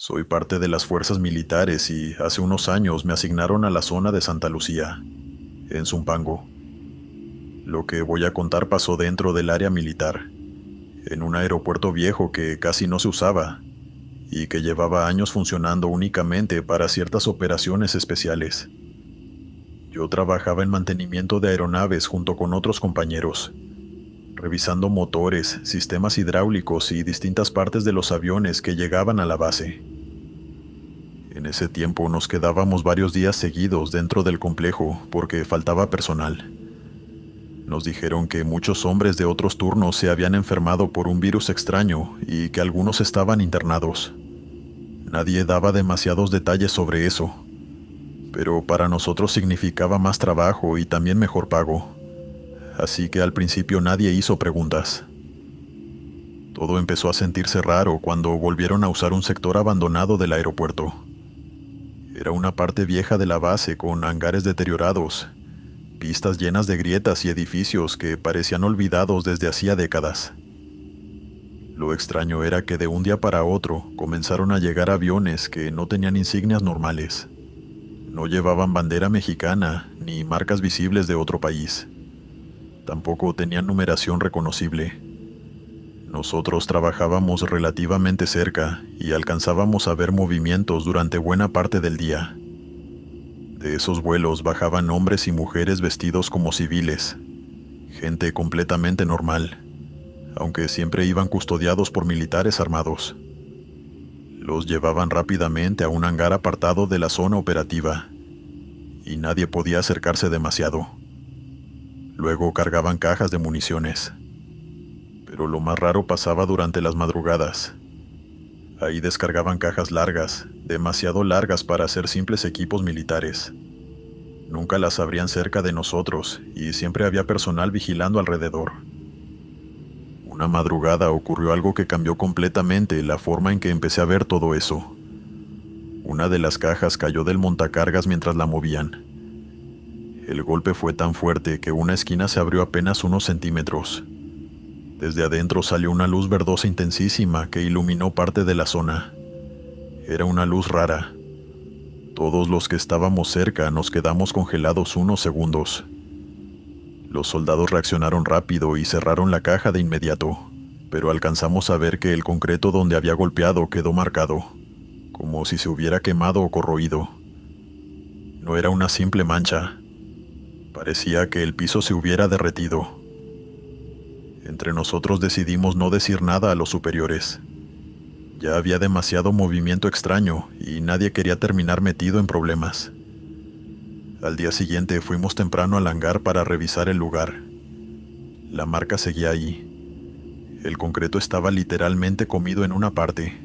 Soy parte de las fuerzas militares y hace unos años me asignaron a la zona de Santa Lucía, en Zumpango. Lo que voy a contar pasó dentro del área militar, en un aeropuerto viejo que casi no se usaba y que llevaba años funcionando únicamente para ciertas operaciones especiales. Yo trabajaba en mantenimiento de aeronaves junto con otros compañeros, revisando motores, sistemas hidráulicos y distintas partes de los aviones que llegaban a la base. En ese tiempo nos quedábamos varios días seguidos dentro del complejo porque faltaba personal. Nos dijeron que muchos hombres de otros turnos se habían enfermado por un virus extraño y que algunos estaban internados. Nadie daba demasiados detalles sobre eso, pero para nosotros significaba más trabajo y también mejor pago. Así que al principio nadie hizo preguntas. Todo empezó a sentirse raro cuando volvieron a usar un sector abandonado del aeropuerto. Era una parte vieja de la base con hangares deteriorados, pistas llenas de grietas y edificios que parecían olvidados desde hacía décadas. Lo extraño era que de un día para otro comenzaron a llegar aviones que no tenían insignias normales. No llevaban bandera mexicana ni marcas visibles de otro país. Tampoco tenían numeración reconocible. Nosotros trabajábamos relativamente cerca y alcanzábamos a ver movimientos durante buena parte del día. De esos vuelos bajaban hombres y mujeres vestidos como civiles, gente completamente normal, aunque siempre iban custodiados por militares armados. Los llevaban rápidamente a un hangar apartado de la zona operativa, y nadie podía acercarse demasiado. Luego cargaban cajas de municiones. Pero lo más raro pasaba durante las madrugadas. Ahí descargaban cajas largas, demasiado largas para ser simples equipos militares. Nunca las abrían cerca de nosotros y siempre había personal vigilando alrededor. Una madrugada ocurrió algo que cambió completamente la forma en que empecé a ver todo eso. Una de las cajas cayó del montacargas mientras la movían. El golpe fue tan fuerte que una esquina se abrió apenas unos centímetros. Desde adentro salió una luz verdosa intensísima que iluminó parte de la zona. Era una luz rara. Todos los que estábamos cerca nos quedamos congelados unos segundos. Los soldados reaccionaron rápido y cerraron la caja de inmediato, pero alcanzamos a ver que el concreto donde había golpeado quedó marcado, como si se hubiera quemado o corroído. No era una simple mancha. Parecía que el piso se hubiera derretido. Entre nosotros decidimos no decir nada a los superiores. Ya había demasiado movimiento extraño y nadie quería terminar metido en problemas. Al día siguiente fuimos temprano al hangar para revisar el lugar. La marca seguía ahí. El concreto estaba literalmente comido en una parte,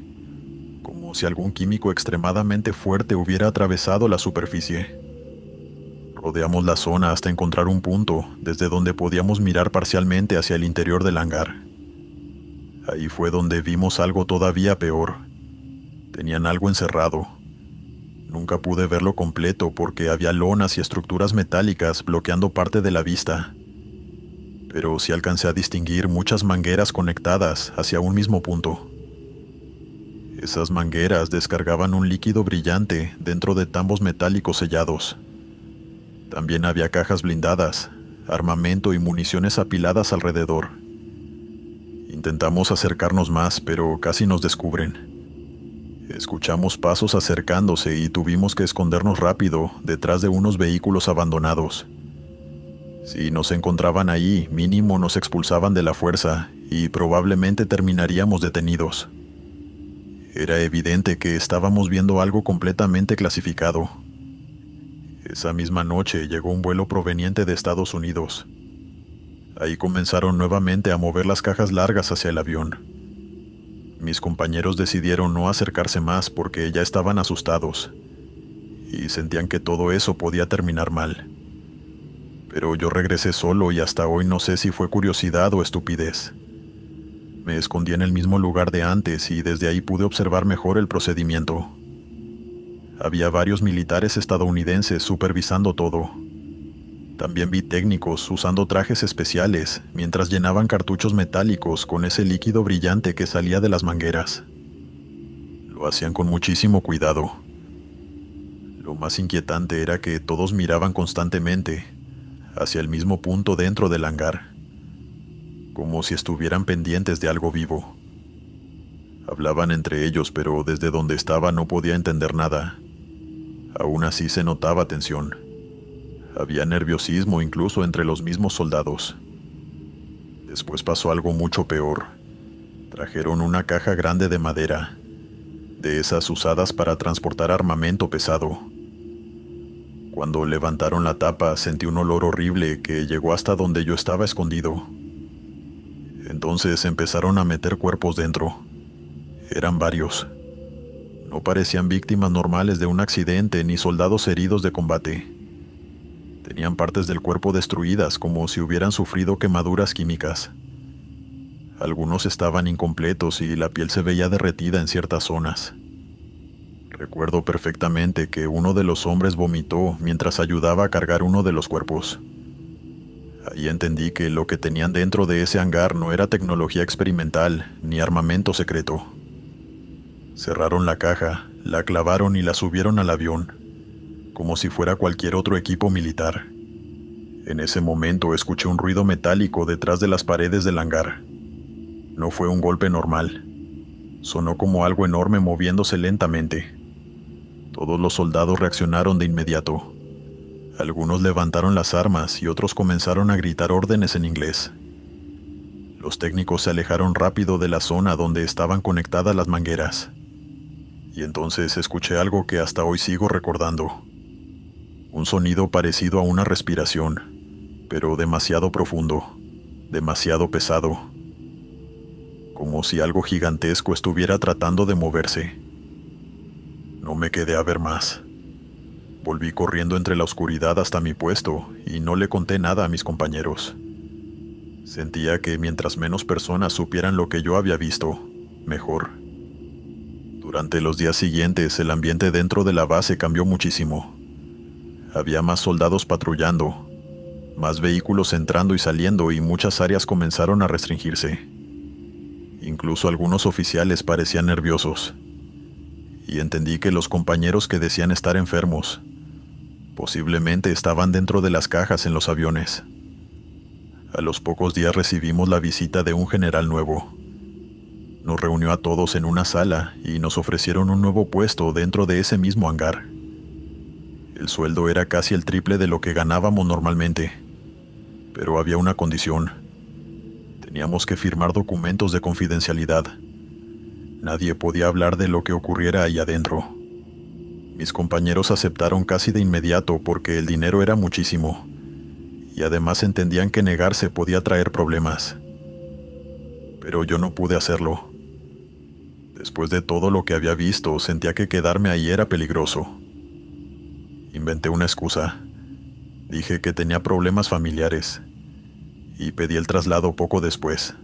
como si algún químico extremadamente fuerte hubiera atravesado la superficie. Rodeamos la zona hasta encontrar un punto desde donde podíamos mirar parcialmente hacia el interior del hangar. Ahí fue donde vimos algo todavía peor. Tenían algo encerrado. Nunca pude verlo completo porque había lonas y estructuras metálicas bloqueando parte de la vista. Pero sí alcancé a distinguir muchas mangueras conectadas hacia un mismo punto. Esas mangueras descargaban un líquido brillante dentro de tambos metálicos sellados. También había cajas blindadas, armamento y municiones apiladas alrededor. Intentamos acercarnos más, pero casi nos descubren. Escuchamos pasos acercándose y tuvimos que escondernos rápido detrás de unos vehículos abandonados. Si nos encontraban ahí, mínimo nos expulsaban de la fuerza y probablemente terminaríamos detenidos. Era evidente que estábamos viendo algo completamente clasificado. Esa misma noche llegó un vuelo proveniente de Estados Unidos. Ahí comenzaron nuevamente a mover las cajas largas hacia el avión. Mis compañeros decidieron no acercarse más porque ya estaban asustados y sentían que todo eso podía terminar mal. Pero yo regresé solo y hasta hoy no sé si fue curiosidad o estupidez. Me escondí en el mismo lugar de antes y desde ahí pude observar mejor el procedimiento. Había varios militares estadounidenses supervisando todo. También vi técnicos usando trajes especiales mientras llenaban cartuchos metálicos con ese líquido brillante que salía de las mangueras. Lo hacían con muchísimo cuidado. Lo más inquietante era que todos miraban constantemente hacia el mismo punto dentro del hangar, como si estuvieran pendientes de algo vivo. Hablaban entre ellos, pero desde donde estaba no podía entender nada. Aún así se notaba tensión. Había nerviosismo incluso entre los mismos soldados. Después pasó algo mucho peor. Trajeron una caja grande de madera, de esas usadas para transportar armamento pesado. Cuando levantaron la tapa sentí un olor horrible que llegó hasta donde yo estaba escondido. Entonces empezaron a meter cuerpos dentro. Eran varios. No parecían víctimas normales de un accidente ni soldados heridos de combate. Tenían partes del cuerpo destruidas como si hubieran sufrido quemaduras químicas. Algunos estaban incompletos y la piel se veía derretida en ciertas zonas. Recuerdo perfectamente que uno de los hombres vomitó mientras ayudaba a cargar uno de los cuerpos. Ahí entendí que lo que tenían dentro de ese hangar no era tecnología experimental ni armamento secreto. Cerraron la caja, la clavaron y la subieron al avión, como si fuera cualquier otro equipo militar. En ese momento escuché un ruido metálico detrás de las paredes del hangar. No fue un golpe normal. Sonó como algo enorme moviéndose lentamente. Todos los soldados reaccionaron de inmediato. Algunos levantaron las armas y otros comenzaron a gritar órdenes en inglés. Los técnicos se alejaron rápido de la zona donde estaban conectadas las mangueras. Y entonces escuché algo que hasta hoy sigo recordando. Un sonido parecido a una respiración, pero demasiado profundo, demasiado pesado. Como si algo gigantesco estuviera tratando de moverse. No me quedé a ver más. Volví corriendo entre la oscuridad hasta mi puesto y no le conté nada a mis compañeros. Sentía que mientras menos personas supieran lo que yo había visto, mejor. Durante los días siguientes, el ambiente dentro de la base cambió muchísimo. Había más soldados patrullando, más vehículos entrando y saliendo y muchas áreas comenzaron a restringirse. Incluso algunos oficiales parecían nerviosos. Y entendí que los compañeros que decían estar enfermos posiblemente estaban dentro de las cajas en los aviones. A los pocos días recibimos la visita de un general nuevo. Nos reunió a todos en una sala y nos ofrecieron un nuevo puesto dentro de ese mismo hangar. El sueldo era casi el triple de lo que ganábamos normalmente, pero había una condición. Teníamos que firmar documentos de confidencialidad. Nadie podía hablar de lo que ocurriera ahí adentro. Mis compañeros aceptaron casi de inmediato porque el dinero era muchísimo, y además entendían que negarse podía traer problemas. Pero yo no pude hacerlo. Después de todo lo que había visto, sentía que quedarme ahí era peligroso. Inventé una excusa. Dije que tenía problemas familiares, y pedí el traslado poco después.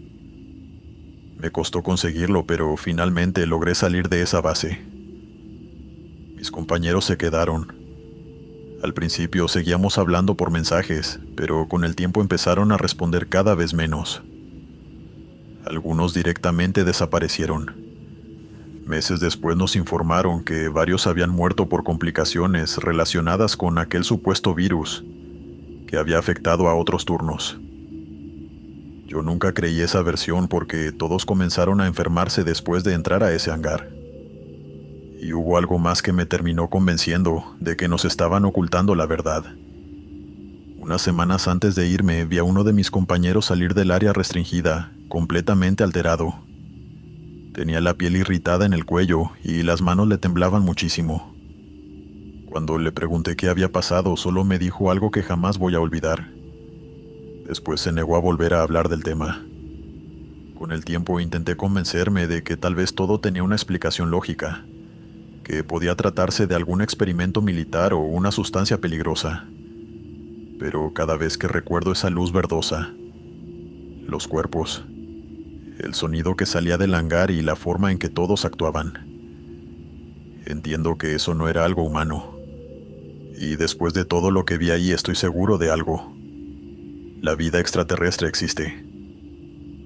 Me costó conseguirlo, pero finalmente logré salir de esa base. Mis compañeros se quedaron. Al principio seguíamos hablando por mensajes, pero con el tiempo empezaron a responder cada vez menos. Algunos directamente desaparecieron. Meses después nos informaron que varios habían muerto por complicaciones relacionadas con aquel supuesto virus que había afectado a otros turnos. Yo nunca creí esa versión porque todos comenzaron a enfermarse después de entrar a ese hangar. Y hubo algo más que me terminó convenciendo de que nos estaban ocultando la verdad. Unas semanas antes de irme, vi a uno de mis compañeros salir del área restringida, completamente alterado. Tenía la piel irritada en el cuello y las manos le temblaban muchísimo. Cuando le pregunté qué había pasado, solo me dijo algo que jamás voy a olvidar. Después se negó a volver a hablar del tema. Con el tiempo intenté convencerme de que tal vez todo tenía una explicación lógica, que podía tratarse de algún experimento militar o una sustancia peligrosa. Pero cada vez que recuerdo esa luz verdosa, los cuerpos, el sonido que salía del hangar y la forma en que todos actuaban, entiendo que eso no era algo humano. Y después de todo lo que vi ahí estoy seguro de algo. La vida extraterrestre existe.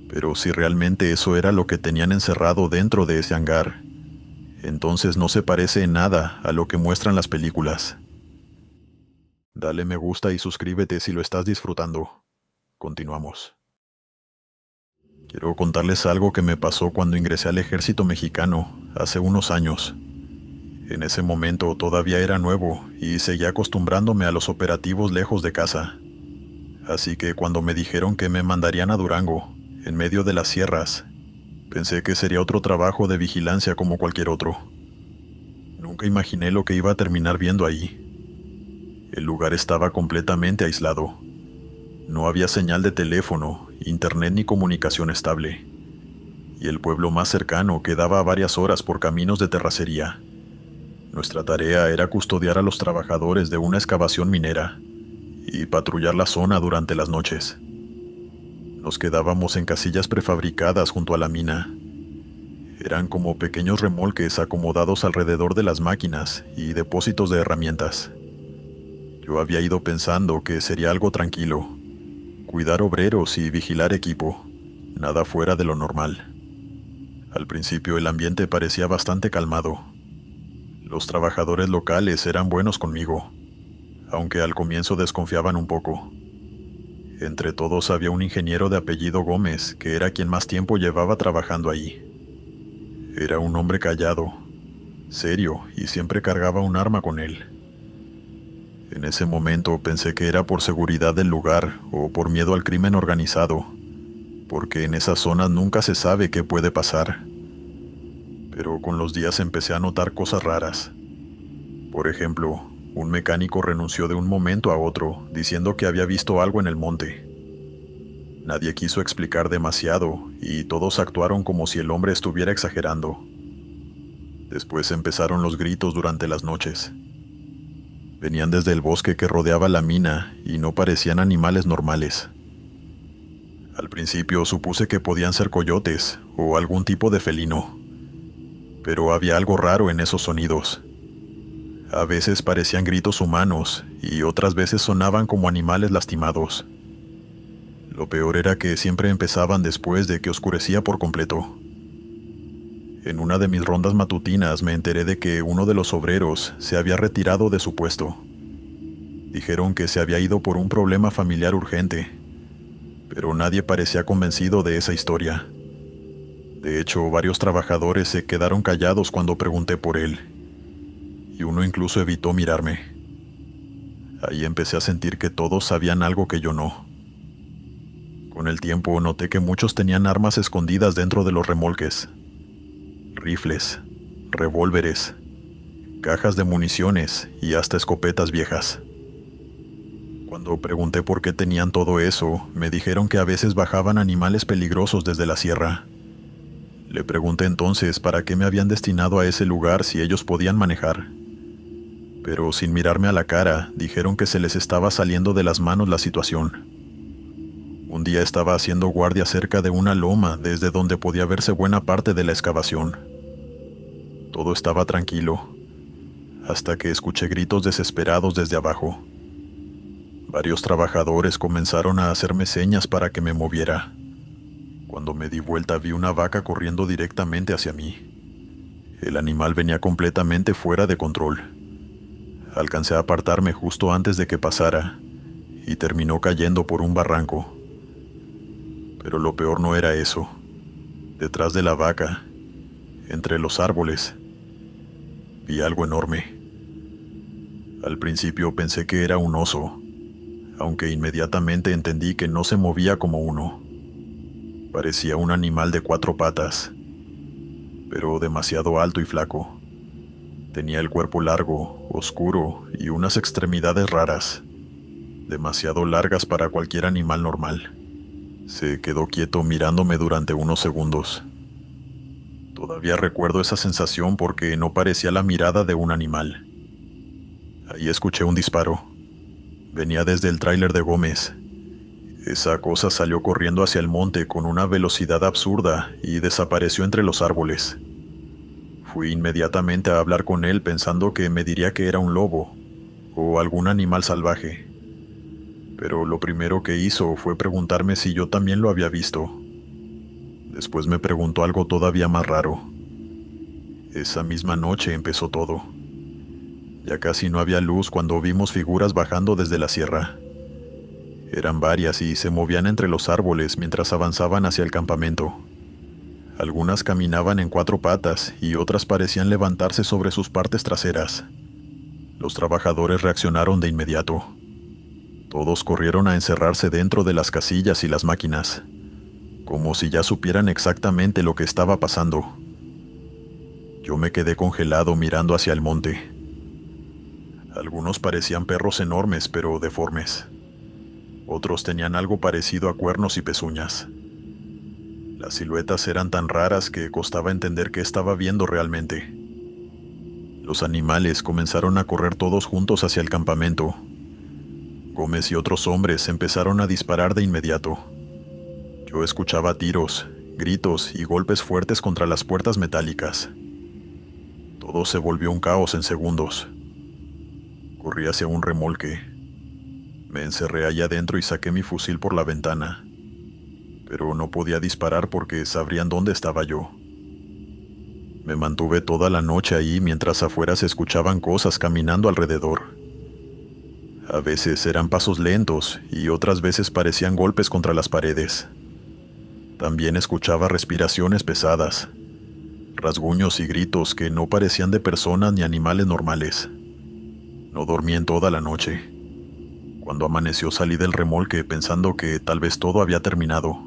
Pero si realmente eso era lo que tenían encerrado dentro de ese hangar, Entonces no se parece en nada a lo que muestran las películas. Dale me gusta y suscríbete si lo estás disfrutando. Continuamos. Quiero contarles algo que me pasó cuando ingresé al ejército mexicano, hace unos años. En ese momento todavía era nuevo y seguía acostumbrándome a los operativos lejos de casa. Así que cuando me dijeron que me mandarían a Durango, en medio de las sierras, pensé que sería otro trabajo de vigilancia como cualquier otro. Nunca imaginé lo que iba a terminar viendo ahí. El lugar estaba completamente aislado. No había señal de teléfono, internet ni comunicación estable. Y el pueblo más cercano quedaba a varias horas por caminos de terracería. Nuestra tarea era custodiar a los trabajadores de una excavación minera y patrullar la zona durante las noches. Nos quedábamos en casillas prefabricadas junto a la mina. Eran como pequeños remolques acomodados alrededor de las máquinas y depósitos de herramientas. Yo había ido pensando que sería algo tranquilo, cuidar obreros y vigilar equipo, nada fuera de lo normal. Al principio el ambiente parecía bastante calmado. Los trabajadores locales eran buenos conmigo, aunque al comienzo desconfiaban un poco. Entre todos había un ingeniero de apellido Gómez, que era quien más tiempo llevaba trabajando ahí. Era un hombre callado, serio, y siempre cargaba un arma con él. En ese momento pensé que era por seguridad del lugar o por miedo al crimen organizado, porque en esas zonas nunca se sabe qué puede pasar. Pero con los días empecé a notar cosas raras. Por ejemplo, un mecánico renunció de un momento a otro, diciendo que había visto algo en el monte. Nadie quiso explicar demasiado, y todos actuaron como si el hombre estuviera exagerando. Después empezaron los gritos durante las noches. Venían desde el bosque que rodeaba la mina, y no parecían animales normales. Al principio supuse que podían ser coyotes, o algún tipo de felino. Pero había algo raro en esos sonidos. A veces parecían gritos humanos y otras veces sonaban como animales lastimados. Lo peor era que siempre empezaban después de que oscurecía por completo. En una de mis rondas matutinas me enteré de que uno de los obreros se había retirado de su puesto. Dijeron que se había ido por un problema familiar urgente, pero nadie parecía convencido de esa historia. De hecho, varios trabajadores se quedaron callados cuando pregunté por él, y uno incluso evitó mirarme. Ahí empecé a sentir que todos sabían algo que yo no. Con el tiempo noté que muchos tenían armas escondidas dentro de los remolques. Rifles, revólveres, cajas de municiones y hasta escopetas viejas. Cuando pregunté por qué tenían todo eso, me dijeron que a veces bajaban animales peligrosos desde la sierra. Le pregunté entonces para qué me habían destinado a ese lugar si ellos podían manejar. Pero sin mirarme a la cara, dijeron que se les estaba saliendo de las manos la situación. Un día estaba haciendo guardia cerca de una loma desde donde podía verse buena parte de la excavación. Todo estaba tranquilo, hasta que escuché gritos desesperados desde abajo. Varios trabajadores comenzaron a hacerme señas para que me moviera. Cuando me di vuelta vi una vaca corriendo directamente hacia mí. El animal venía completamente fuera de control. Alcancé a apartarme justo antes de que pasara, y terminó cayendo por un barranco. Pero lo peor no era eso. Detrás de la vaca, entre los árboles, vi algo enorme. Al principio pensé que era un oso, aunque inmediatamente entendí que no se movía como uno. Parecía un animal de 4 patas, pero demasiado alto y flaco. Tenía el cuerpo largo, oscuro y unas extremidades raras, demasiado largas para cualquier animal normal. Se quedó quieto mirándome durante unos segundos. Todavía recuerdo esa sensación porque no parecía la mirada de un animal. Ahí escuché un disparo. Venía desde el tráiler de Gómez. Esa cosa salió corriendo hacia el monte con una velocidad absurda y desapareció entre los árboles. Fui inmediatamente a hablar con él pensando que me diría que era un lobo o algún animal salvaje. Pero lo primero que hizo fue preguntarme si yo también lo había visto. Después me preguntó algo todavía más raro. Esa misma noche empezó todo. Ya casi no había luz cuando vimos figuras bajando desde la sierra. Eran varias y se movían entre los árboles mientras avanzaban hacia el campamento. Algunas caminaban en 4 patas y otras parecían levantarse sobre sus partes traseras. Los trabajadores reaccionaron de inmediato. Todos corrieron a encerrarse dentro de las casillas y las máquinas, como si ya supieran exactamente lo que estaba pasando. Yo me quedé congelado mirando hacia el monte. Algunos parecían perros enormes pero deformes. Otros tenían algo parecido a cuernos y pezuñas. Las siluetas eran tan raras que costaba entender qué estaba viendo realmente. Los animales comenzaron a correr todos juntos hacia el campamento. Gómez y otros hombres empezaron a disparar de inmediato. Yo escuchaba tiros, gritos y golpes fuertes contra las puertas metálicas. Todo se volvió un caos en segundos. Corrí hacia un remolque. Me encerré allá adentro y saqué mi fusil por la ventana. Pero no podía disparar porque sabrían dónde estaba yo. Me mantuve toda la noche ahí mientras afuera se escuchaban cosas caminando alrededor. A veces eran pasos lentos y otras veces parecían golpes contra las paredes. También escuchaba respiraciones pesadas, rasguños y gritos que no parecían de personas ni animales normales. No dormí en toda la noche. Cuando amaneció salí del remolque pensando que tal vez todo había terminado.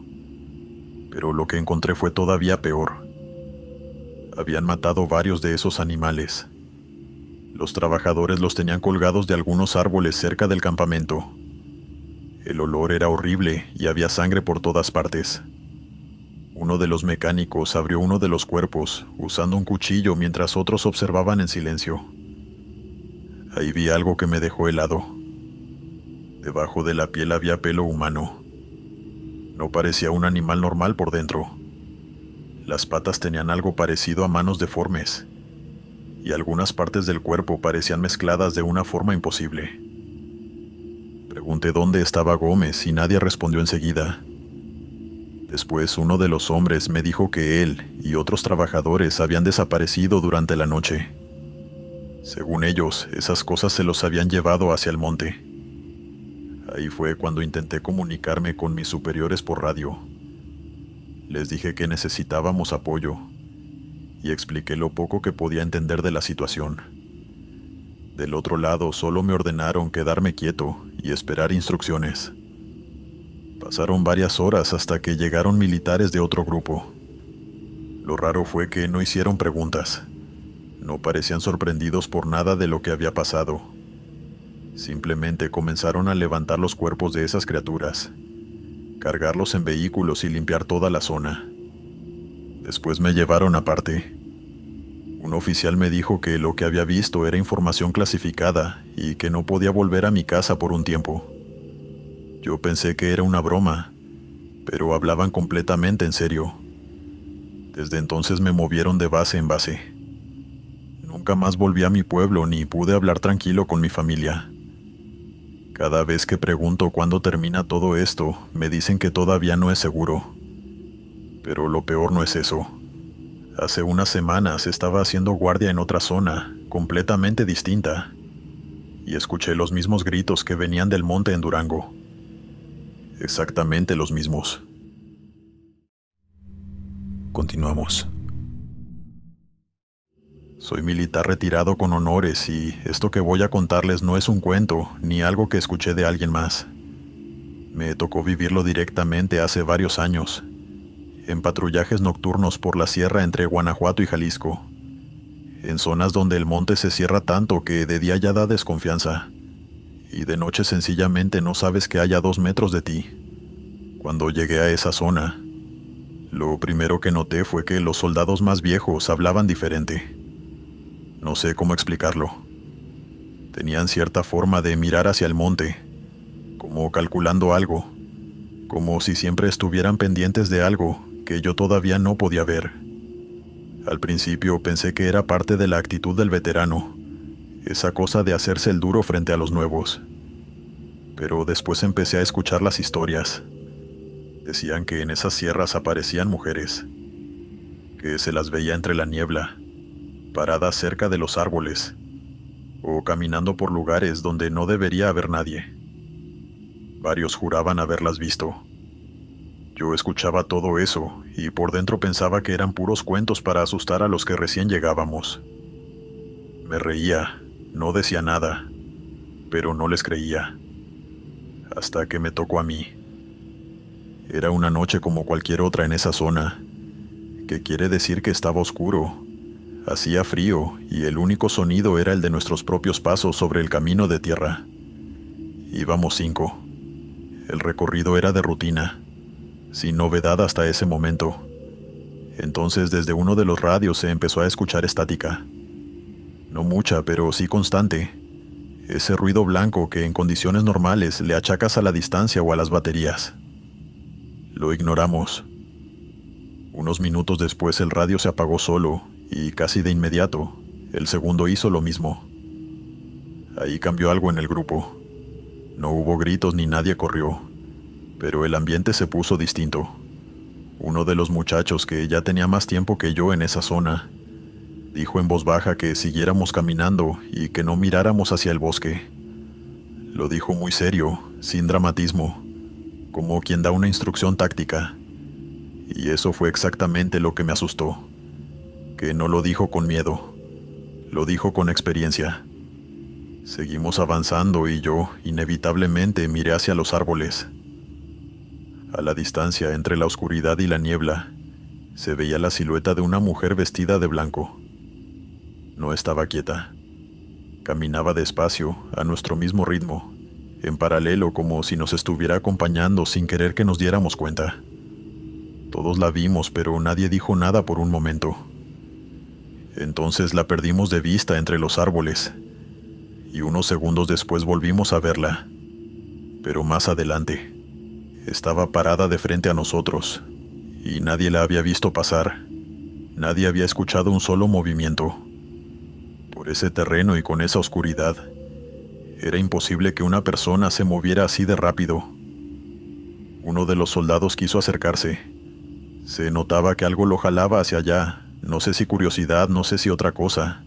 Pero lo que encontré fue todavía peor. Habían matado varios de esos animales. Los trabajadores los tenían colgados de algunos árboles cerca del campamento. El olor era horrible y había sangre por todas partes. Uno de los mecánicos abrió uno de los cuerpos, usando un cuchillo mientras otros observaban en silencio. Ahí vi algo que me dejó helado. Debajo de la piel había pelo humano. No parecía un animal normal por dentro. Las patas tenían algo parecido a manos deformes, y algunas partes del cuerpo parecían mezcladas de una forma imposible. Pregunté dónde estaba Gómez y nadie respondió enseguida. Después uno de los hombres me dijo que él y otros trabajadores habían desaparecido durante la noche. Según ellos, esas cosas se los habían llevado hacia el monte. Ahí fue cuando intenté comunicarme con mis superiores por radio. Les dije que necesitábamos apoyo y expliqué lo poco que podía entender de la situación. Del otro lado solo me ordenaron quedarme quieto y esperar instrucciones. Pasaron varias horas hasta que llegaron militares de otro grupo. Lo raro fue que no hicieron preguntas. No parecían sorprendidos por nada de lo que había pasado. Simplemente comenzaron a levantar los cuerpos de esas criaturas, cargarlos en vehículos y limpiar toda la zona. Después me llevaron aparte. Un oficial me dijo que lo que había visto era información clasificada y que no podía volver a mi casa por un tiempo. Yo pensé que era una broma, pero hablaban completamente en serio. Desde entonces me movieron de base en base. Nunca más volví a mi pueblo ni pude hablar tranquilo con mi familia. Cada vez que pregunto cuándo termina todo esto, me dicen que todavía no es seguro. Pero lo peor no es eso. Hace unas semanas estaba haciendo guardia en otra zona, completamente distinta, y escuché los mismos gritos que venían del monte en Durango. Exactamente los mismos. Continuamos. Soy militar retirado con honores y esto que voy a contarles no es un cuento ni algo que escuché de alguien más. Me tocó vivirlo directamente hace varios años, en patrullajes nocturnos por la sierra entre Guanajuato y Jalisco, en zonas donde el monte se cierra tanto que de día ya da desconfianza, y de noche sencillamente no sabes que hay a 2 metros de ti. Cuando llegué a esa zona, lo primero que noté fue que los soldados más viejos hablaban diferente. No sé cómo explicarlo. Tenían cierta forma de mirar hacia el monte, como calculando algo, como si siempre estuvieran pendientes de algo que yo todavía no podía ver. Al principio pensé que era parte de la actitud del veterano, esa cosa de hacerse el duro frente a los nuevos. Pero después empecé a escuchar las historias. Decían que en esas sierras aparecían mujeres, que se las veía entre la niebla, paradas cerca de los árboles, o caminando por lugares donde no debería haber nadie. Varios juraban haberlas visto. Yo escuchaba todo eso y por dentro pensaba que eran puros cuentos para asustar a los que recién llegábamos. Me reía, no decía nada, pero no les creía. Hasta que me tocó a mí. Era una noche como cualquier otra en esa zona, que quiere decir que estaba oscuro, hacía frío y el único sonido era el de nuestros propios pasos sobre el camino de tierra. Íbamos 5. El recorrido era de rutina, sin novedad hasta ese momento. Entonces desde uno de los radios se empezó a escuchar estática. No mucha, pero sí constante. Ese ruido blanco que en condiciones normales le achacas a la distancia o a las baterías. Lo ignoramos. Unos minutos después el radio se apagó solo y casi de inmediato el segundo hizo lo mismo. Ahí cambió algo en el grupo. No hubo gritos ni nadie corrió, pero el ambiente se puso distinto. Uno de los muchachos, que ya tenía más tiempo que yo en esa zona, dijo en voz baja que siguiéramos caminando y que no miráramos hacia el bosque. Lo dijo muy serio, sin dramatismo, como quien da una instrucción táctica. Y eso fue exactamente lo que me asustó. Que no lo dijo con miedo, lo dijo con experiencia. Seguimos avanzando y yo, inevitablemente, miré hacia los árboles. A la distancia, entre la oscuridad y la niebla, se veía la silueta de una mujer vestida de blanco. No estaba quieta. Caminaba despacio, a nuestro mismo ritmo, en paralelo, como si nos estuviera acompañando sin querer que nos diéramos cuenta. Todos la vimos, pero nadie dijo nada por un momento. Entonces la perdimos de vista entre los árboles, y unos segundos después volvimos a verla. Pero más adelante, estaba parada de frente a nosotros, y nadie la había visto pasar. Nadie había escuchado un solo movimiento. Por ese terreno y con esa oscuridad, era imposible que una persona se moviera así de rápido. Uno de los soldados quiso acercarse. Se notaba que algo lo jalaba hacia allá, no sé si curiosidad, no sé si otra cosa,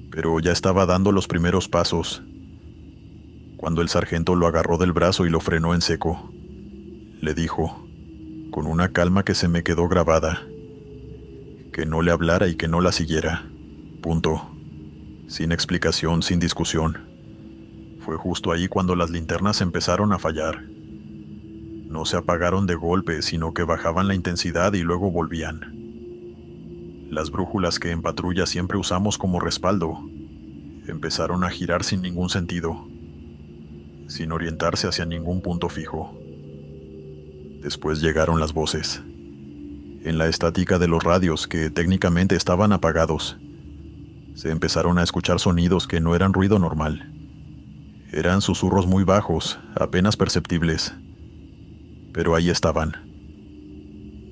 pero ya estaba dando los primeros pasos, cuando el sargento lo agarró del brazo y lo frenó en seco. Le dijo, con una calma que se me quedó grabada, que no le hablara y que no la siguiera. Punto. Sin explicación, sin discusión. Fue justo ahí cuando las linternas empezaron a fallar. No se apagaron de golpe, sino que bajaban la intensidad y luego volvían. Las brújulas que en patrulla siempre usamos como respaldo empezaron a girar sin ningún sentido, sin orientarse hacia ningún punto fijo. Después llegaron las voces. En la estática de los radios, que técnicamente estaban apagados, se empezaron a escuchar sonidos que no eran ruido normal. Eran susurros muy bajos, apenas perceptibles. Pero ahí estaban.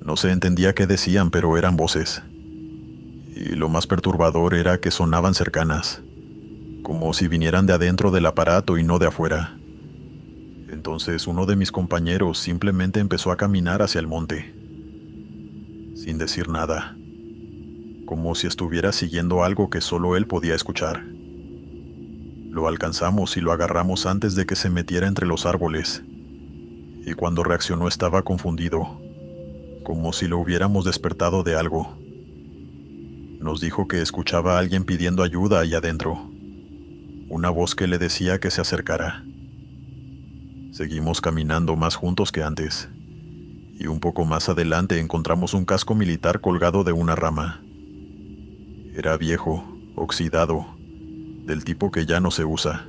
No se entendía qué decían, pero eran voces. Y lo más perturbador era que sonaban cercanas, como si vinieran de adentro del aparato y no de afuera. Entonces uno de mis compañeros simplemente empezó a caminar hacia el monte, sin decir nada, como si estuviera siguiendo algo que solo él podía escuchar. Lo alcanzamos y lo agarramos antes de que se metiera entre los árboles, y cuando reaccionó estaba confundido, como si lo hubiéramos despertado de algo. Nos dijo que escuchaba a alguien pidiendo ayuda ahí adentro, una voz que le decía que se acercara. Seguimos caminando más juntos que antes, y un poco más adelante encontramos un casco militar colgado de una rama. Era viejo, oxidado, del tipo que ya no se usa.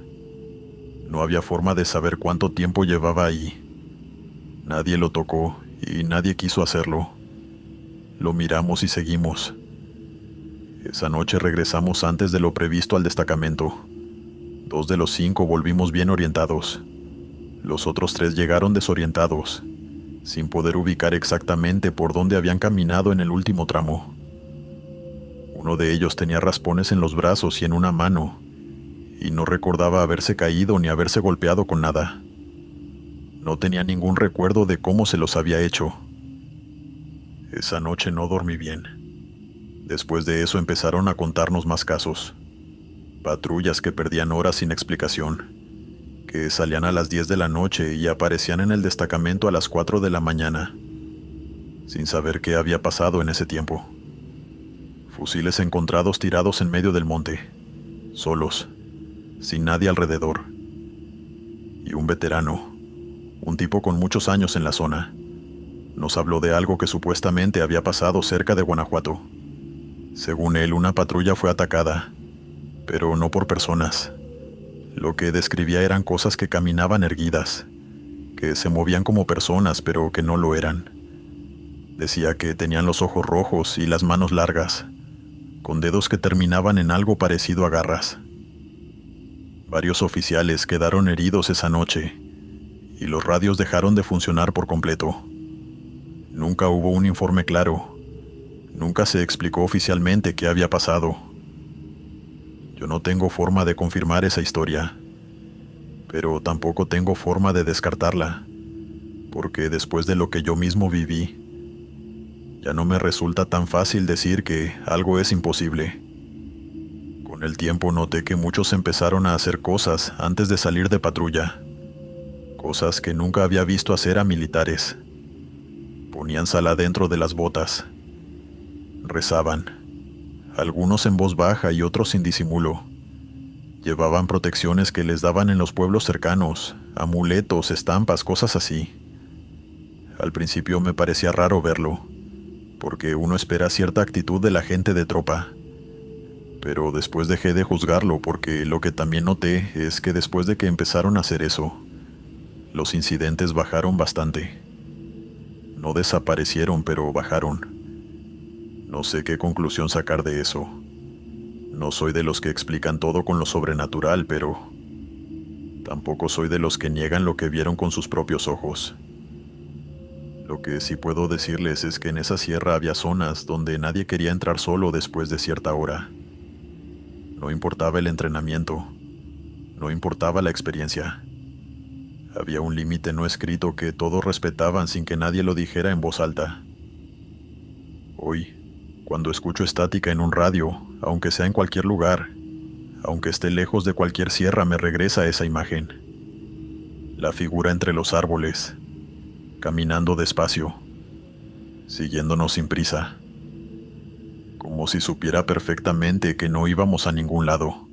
No había forma de saber cuánto tiempo llevaba ahí. Nadie lo tocó y nadie quiso hacerlo. Lo miramos y seguimos. Esa noche regresamos antes de lo previsto al destacamento. 2 de los 5 volvimos bien orientados. Los otros 3 llegaron desorientados, sin poder ubicar exactamente por dónde habían caminado en el último tramo. Uno de ellos tenía raspones en los brazos y en una mano, y no recordaba haberse caído ni haberse golpeado con nada. No tenía ningún recuerdo de cómo se los había hecho. Esa noche no dormí bien. Después de eso empezaron a contarnos más casos. Patrullas que perdían horas sin explicación, que salían a las 10 de la noche y aparecían en el destacamento a las 4 de la mañana, sin saber qué había pasado en ese tiempo. Fusiles encontrados tirados en medio del monte, solos, sin nadie alrededor. Y un veterano, un tipo con muchos años en la zona, nos habló de algo que supuestamente había pasado cerca de Guanajuato. Según él, una patrulla fue atacada, pero no por personas. Lo que describía eran cosas que caminaban erguidas, que se movían como personas, pero que no lo eran. Decía que tenían los ojos rojos y las manos largas, con dedos que terminaban en algo parecido a garras. Varios oficiales quedaron heridos esa noche, y los radios dejaron de funcionar por completo. Nunca hubo un informe claro. Nunca se explicó oficialmente qué había pasado. Yo no tengo forma de confirmar esa historia, pero tampoco tengo forma de descartarla, porque después de lo que yo mismo viví, ya no me resulta tan fácil decir que algo es imposible. Con el tiempo noté que muchos empezaron a hacer cosas antes de salir de patrulla, cosas que nunca había visto hacer a militares. Ponían sal adentro de las botas, rezaban, algunos en voz baja y otros sin disimulo. Llevaban protecciones que les daban en los pueblos cercanos, amuletos, estampas, cosas así. Al principio me parecía raro verlo, porque uno espera cierta actitud de la gente de tropa. Pero después dejé de juzgarlo porque lo que también noté es que después de que empezaron a hacer eso, los incidentes bajaron bastante. No desaparecieron, pero bajaron. No sé qué conclusión sacar de eso. No soy de los que explican todo con lo sobrenatural, pero tampoco soy de los que niegan lo que vieron con sus propios ojos. Lo que sí puedo decirles es que en esa sierra había zonas donde nadie quería entrar solo después de cierta hora. No importaba el entrenamiento, no importaba la experiencia. Había un límite no escrito que todos respetaban sin que nadie lo dijera en voz alta. Hoy, cuando escucho estática en un radio, aunque sea en cualquier lugar, aunque esté lejos de cualquier sierra, me regresa esa imagen. La figura entre los árboles, caminando despacio, siguiéndonos sin prisa, como si supiera perfectamente que no íbamos a ningún lado.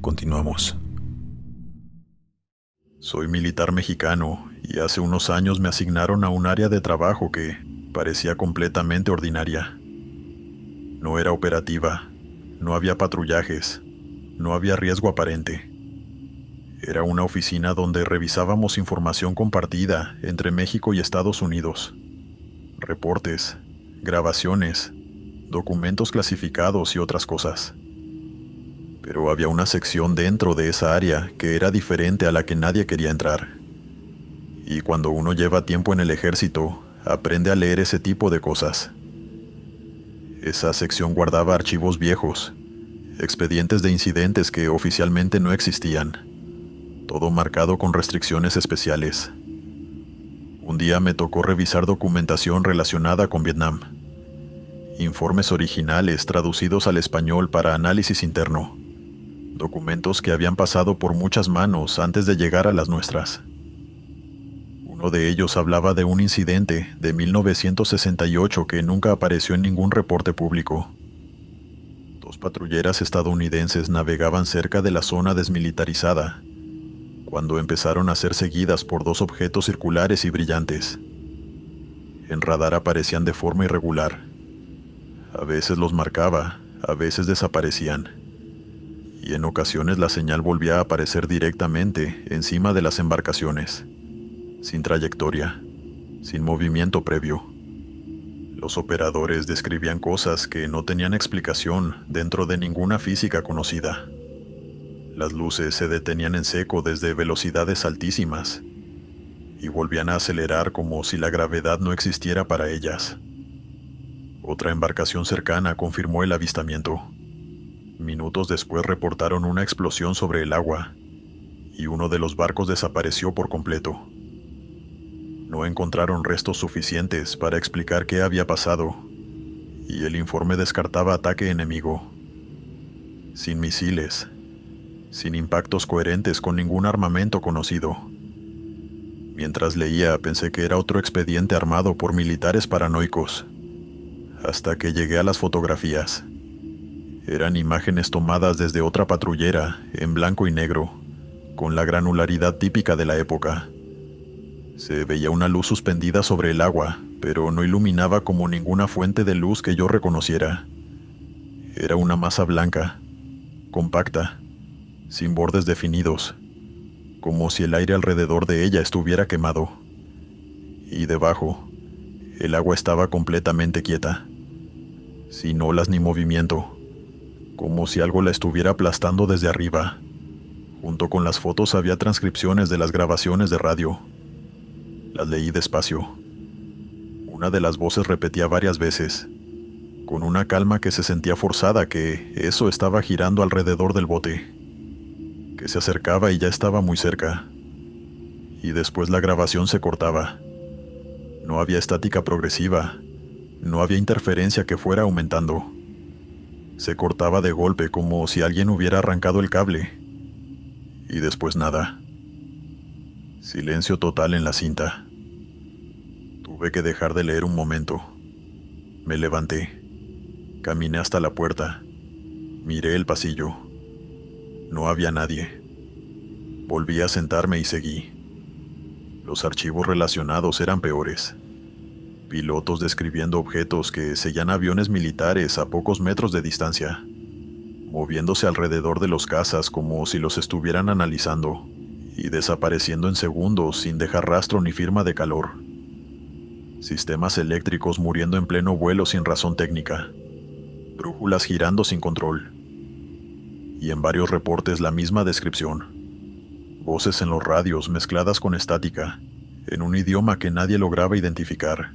Continuamos. Soy militar mexicano y hace unos años me asignaron a un área de trabajo que parecía completamente ordinaria. No era operativa, no había patrullajes, no había riesgo aparente. Era una oficina donde revisábamos información compartida entre México y Estados Unidos. Reportes, grabaciones, documentos clasificados y otras cosas. Pero había una sección dentro de esa área que era diferente a la que nadie quería entrar. Y cuando uno lleva tiempo en el ejército, aprende a leer ese tipo de cosas. Esa sección guardaba archivos viejos, expedientes de incidentes que oficialmente no existían, todo marcado con restricciones especiales. Un día me tocó revisar documentación relacionada con Vietnam. Informes originales traducidos al español para análisis interno. Documentos que habían pasado por muchas manos antes de llegar a las nuestras. Uno de ellos hablaba de un incidente de 1968 que nunca apareció en ningún reporte público. Dos patrulleras estadounidenses navegaban cerca de la zona desmilitarizada, cuando empezaron a ser seguidas por dos objetos circulares y brillantes. En radar aparecían de forma irregular. A veces los marcaba, a veces desaparecían. Y en ocasiones la señal volvía a aparecer directamente encima de las embarcaciones, sin trayectoria, sin movimiento previo. Los operadores describían cosas que no tenían explicación dentro de ninguna física conocida. Las luces se detenían en seco desde velocidades altísimas y volvían a acelerar como si la gravedad no existiera para ellas. Otra embarcación cercana confirmó el avistamiento. Minutos después reportaron una explosión sobre el agua y uno de los barcos desapareció por completo. No encontraron restos suficientes para explicar qué había pasado, y el informe descartaba ataque enemigo. Sin misiles, sin impactos coherentes con ningún armamento conocido. Mientras leía, pensé que era otro expediente armado por militares paranoicos, hasta que llegué a las fotografías. Eran imágenes tomadas desde otra patrullera, en blanco y negro, con la granularidad típica de la época. Se veía una luz suspendida sobre el agua, pero no iluminaba como ninguna fuente de luz que yo reconociera. Era una masa blanca, compacta, sin bordes definidos, como si el aire alrededor de ella estuviera quemado. Y debajo, el agua estaba completamente quieta, sin olas ni movimiento, como si algo la estuviera aplastando desde arriba. Junto con las fotos había transcripciones de las grabaciones de radio. Las leí despacio. Una de las voces repetía varias veces, con una calma que se sentía forzada, que eso estaba girando alrededor del bote, que se acercaba y ya estaba muy cerca. Y después la grabación se cortaba. No había estática progresiva, no había interferencia que fuera aumentando. Se cortaba de golpe como si alguien hubiera arrancado el cable. Y después nada. Silencio total en la cinta. Tuve que dejar de leer un momento. Me levanté. Caminé hasta la puerta. Miré el pasillo. No había nadie. Volví a sentarme y seguí. Los archivos relacionados eran peores. Pilotos describiendo objetos que seguían aviones militares a pocos metros de distancia, moviéndose alrededor de los cazas como si los estuvieran analizando, y desapareciendo en segundos sin dejar rastro ni firma de calor. Sistemas eléctricos muriendo en pleno vuelo sin razón técnica. Brújulas girando sin control. Y en varios reportes la misma descripción. Voces en los radios mezcladas con estática, en un idioma que nadie lograba identificar.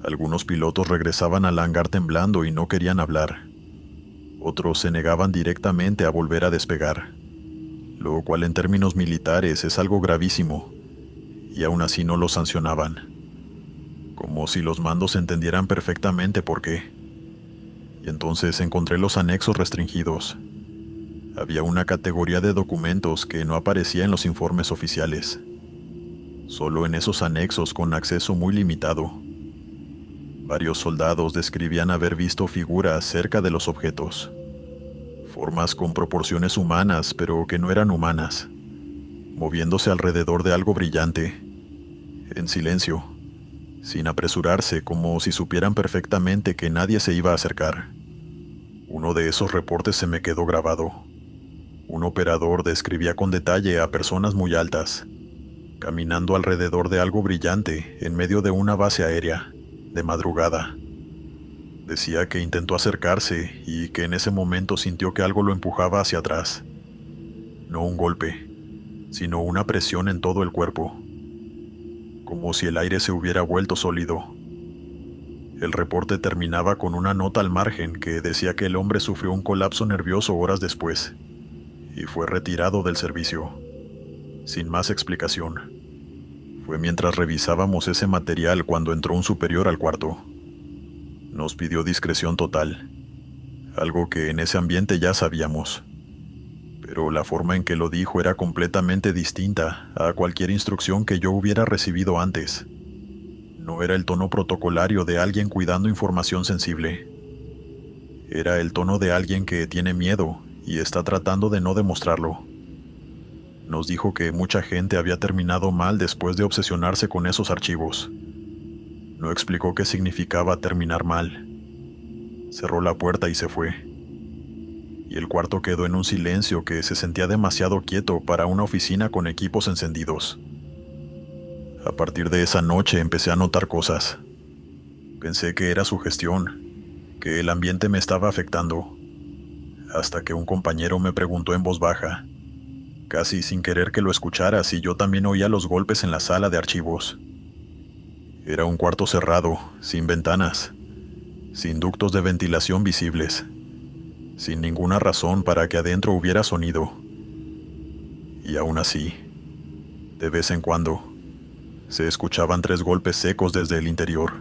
Algunos pilotos regresaban al hangar temblando y no querían hablar. Otros se negaban directamente a volver a despegar, lo cual en términos militares es algo gravísimo, y aún así no lo sancionaban. Como si los mandos entendieran perfectamente por qué. Y entonces encontré los anexos restringidos. Había una categoría de documentos que no aparecía en los informes oficiales. Solo en esos anexos con acceso muy limitado. Varios soldados describían haber visto figuras cerca de los objetos. Formas con proporciones humanas, pero que no eran humanas. Moviéndose alrededor de algo brillante. En silencio. Sin apresurarse, como si supieran perfectamente que nadie se iba a acercar. Uno de esos reportes se me quedó grabado. Un operador describía con detalle a personas muy altas, caminando alrededor de algo brillante en medio de una base aérea, de madrugada. Decía que intentó acercarse y que en ese momento sintió que algo lo empujaba hacia atrás. No un golpe, sino una presión en todo el cuerpo, como si el aire se hubiera vuelto sólido. El reporte terminaba con una nota al margen que decía que el hombre sufrió un colapso nervioso horas después y fue retirado del servicio, sin más explicación. Fue mientras revisábamos ese material cuando entró un superior al cuarto. Nos pidió discreción total, algo que en ese ambiente ya sabíamos, pero la forma en que lo dijo era completamente distinta a cualquier instrucción que yo hubiera recibido antes. No era el tono protocolario de alguien cuidando información sensible. Era el tono de alguien que tiene miedo y está tratando de no demostrarlo. Nos dijo que mucha gente había terminado mal después de obsesionarse con esos archivos. No explicó qué significaba terminar mal. Cerró la puerta y se fue. Y el cuarto quedó en un silencio que se sentía demasiado quieto para una oficina con equipos encendidos. A partir de esa noche empecé a notar cosas. Pensé que era sugestión, que el ambiente me estaba afectando, hasta que un compañero me preguntó en voz baja, casi sin querer que lo escuchara, si yo también oía los golpes en la sala de archivos. Era un cuarto cerrado, sin ventanas, sin ductos de ventilación visibles, sin ninguna razón para que adentro hubiera sonido. Y aún así, de vez en cuando, se escuchaban 3 golpes secos desde el interior.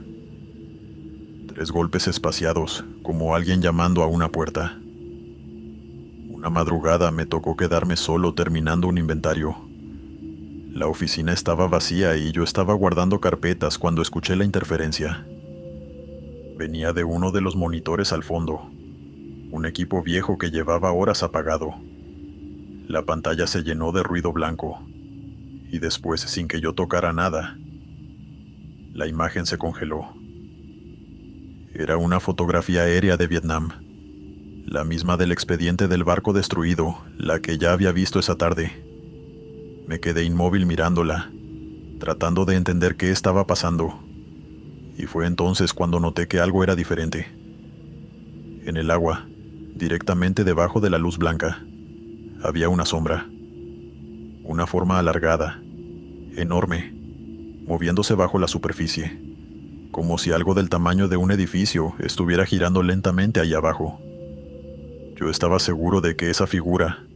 3 golpes espaciados, como alguien llamando a una puerta. Una madrugada me tocó quedarme solo terminando un inventario. La oficina estaba vacía y yo estaba guardando carpetas cuando escuché la interferencia. Venía de uno de los monitores al fondo, un equipo viejo que llevaba horas apagado. La pantalla se llenó de ruido blanco, y después, sin que yo tocara nada, la imagen se congeló. Era una fotografía aérea de Vietnam, la misma del expediente del barco destruido, la que ya había visto esa tarde. Me quedé inmóvil mirándola, tratando de entender qué estaba pasando, y fue entonces cuando noté que algo era diferente. En el agua, directamente debajo de la luz blanca, había una sombra, una forma alargada, enorme, moviéndose bajo la superficie, como si algo del tamaño de un edificio estuviera girando lentamente ahí abajo. Yo estaba seguro de que esa figura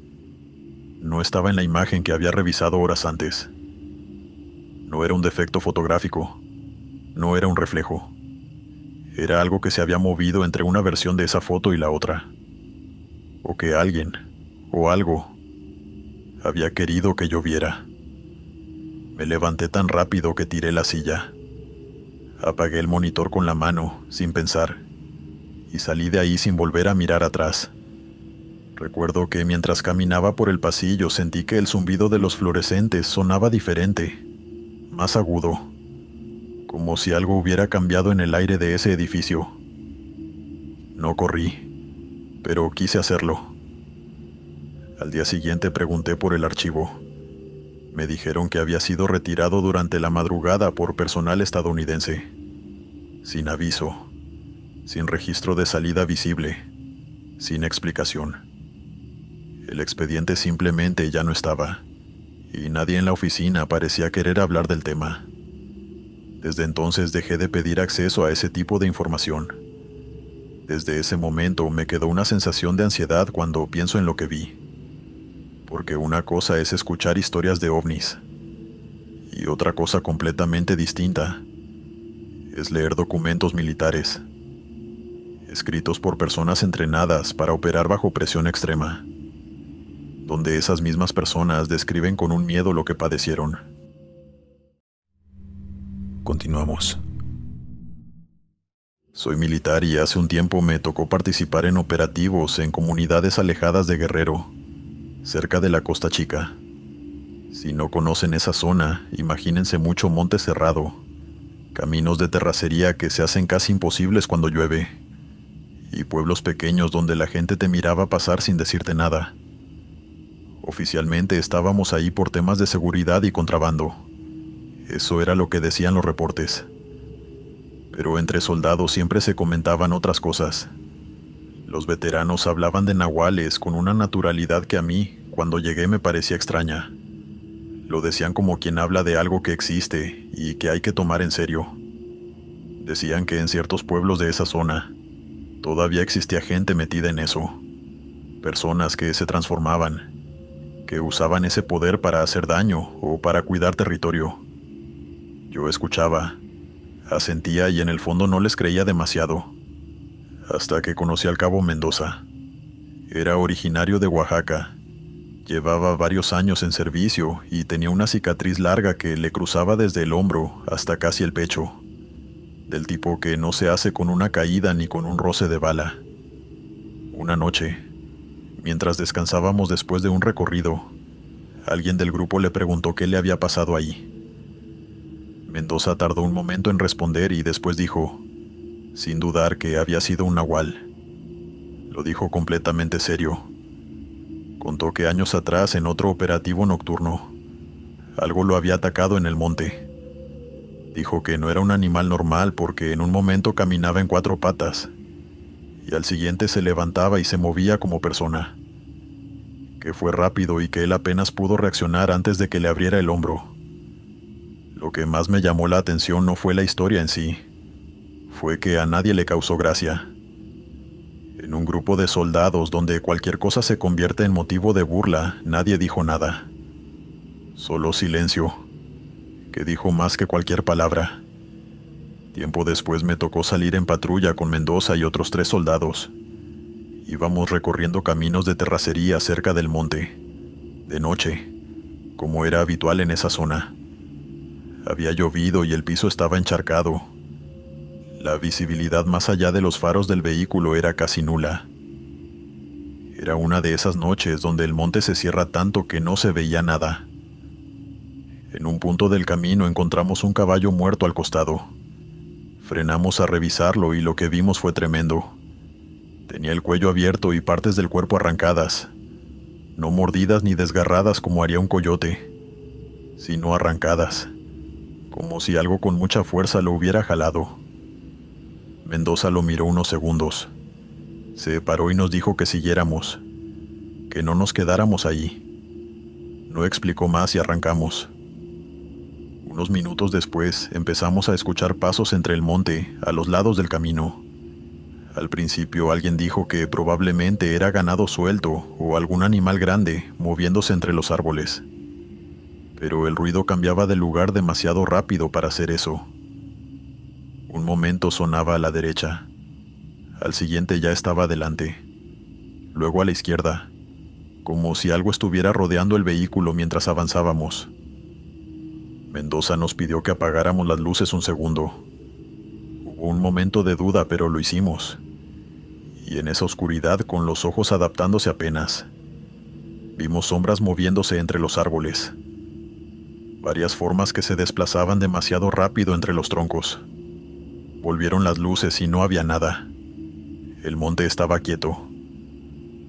no estaba en la imagen que había revisado horas antes. No era un defecto fotográfico, no era un reflejo. Era algo que se había movido entre una versión de esa foto y la otra. O que alguien, o algo, había querido que yo viera. Me levanté tan rápido que tiré la silla. Apagué el monitor con la mano, sin pensar, y salí de ahí sin volver a mirar atrás. Recuerdo que mientras caminaba por el pasillo sentí que el zumbido de los fluorescentes sonaba diferente, más agudo, como si algo hubiera cambiado en el aire de ese edificio. No corrí, pero quise hacerlo. Al día siguiente pregunté por el archivo. Me dijeron que había sido retirado durante la madrugada por personal estadounidense, sin aviso, sin registro de salida visible, sin explicación. El expediente simplemente ya no estaba, y nadie en la oficina parecía querer hablar del tema. Desde entonces dejé de pedir acceso a ese tipo de información. Desde ese momento me quedó una sensación de ansiedad cuando pienso en lo que vi. Porque una cosa es escuchar historias de ovnis, y otra cosa completamente distinta es leer documentos militares, escritos por personas entrenadas para operar bajo presión extrema, donde esas mismas personas describen con un miedo lo que padecieron. Continuamos. Soy militar y hace un tiempo me tocó participar en operativos en comunidades alejadas de Guerrero, cerca de la Costa Chica. Si no conocen esa zona, imagínense mucho monte cerrado, caminos de terracería que se hacen casi imposibles cuando llueve, y pueblos pequeños donde la gente te miraba pasar sin decirte nada. Oficialmente estábamos ahí por temas de seguridad y contrabando. Eso era lo que decían los reportes. Pero entre soldados siempre se comentaban otras cosas. Los veteranos hablaban de nahuales con una naturalidad que a mí, cuando llegué, me parecía extraña. Lo decían como quien habla de algo que existe y que hay que tomar en serio. Decían que en ciertos pueblos de esa zona todavía existía gente metida en eso. Personas que se transformaban, que usaban ese poder para hacer daño o para cuidar territorio. Yo escuchaba, asentía y en el fondo no les creía demasiado, hasta que conocí al cabo Mendoza. Era originario de Oaxaca, llevaba varios años en servicio y tenía una cicatriz larga que le cruzaba desde el hombro hasta casi el pecho, del tipo que no se hace con una caída ni con un roce de bala. Una noche, mientras descansábamos después de un recorrido, alguien del grupo le preguntó qué le había pasado ahí. Mendoza tardó un momento en responder y después dijo, sin dudar, que había sido un nahual. Lo dijo completamente serio. Contó que años atrás, en otro operativo nocturno, algo lo había atacado en el monte. Dijo que no era un animal normal porque en un momento caminaba en 4 patas y al siguiente se levantaba y se movía como persona. Que fue rápido y que él apenas pudo reaccionar antes de que le abriera el hombro. Lo que más me llamó la atención no fue la historia en sí, fue que a nadie le causó gracia. En un grupo de soldados donde cualquier cosa se convierte en motivo de burla, nadie dijo nada. Solo silencio, que dijo más que cualquier palabra. Tiempo después me tocó salir en patrulla con Mendoza y otros 3 soldados. Íbamos recorriendo caminos de terracería cerca del monte, de noche, como era habitual en esa zona. Había llovido y el piso estaba encharcado. La visibilidad más allá de los faros del vehículo era casi nula. Era una de esas noches donde el monte se cierra tanto que no se veía nada. En un punto del camino encontramos un caballo muerto al costado. Frenamos a revisarlo y lo que vimos fue tremendo. Tenía el cuello abierto y partes del cuerpo arrancadas. No mordidas ni desgarradas como haría un coyote, sino arrancadas, como si algo con mucha fuerza lo hubiera jalado. Mendoza lo miró unos segundos. Se paró y nos dijo que siguiéramos, que no nos quedáramos ahí. No explicó más y arrancamos. Unos minutos después empezamos a escuchar pasos entre el monte, a los lados del camino. Al principio alguien dijo que probablemente era ganado suelto o algún animal grande moviéndose entre los árboles. Pero el ruido cambiaba de lugar demasiado rápido para hacer eso. Un momento sonaba a la derecha. Al siguiente ya estaba adelante. Luego a la izquierda, como si algo estuviera rodeando el vehículo mientras avanzábamos. Mendoza nos pidió que apagáramos las luces un segundo. Hubo un momento de duda, pero lo hicimos. Y en esa oscuridad, con los ojos adaptándose apenas, vimos sombras moviéndose entre los árboles. Varias formas que se desplazaban demasiado rápido entre los troncos. Volvieron las luces y no había nada. El monte estaba quieto.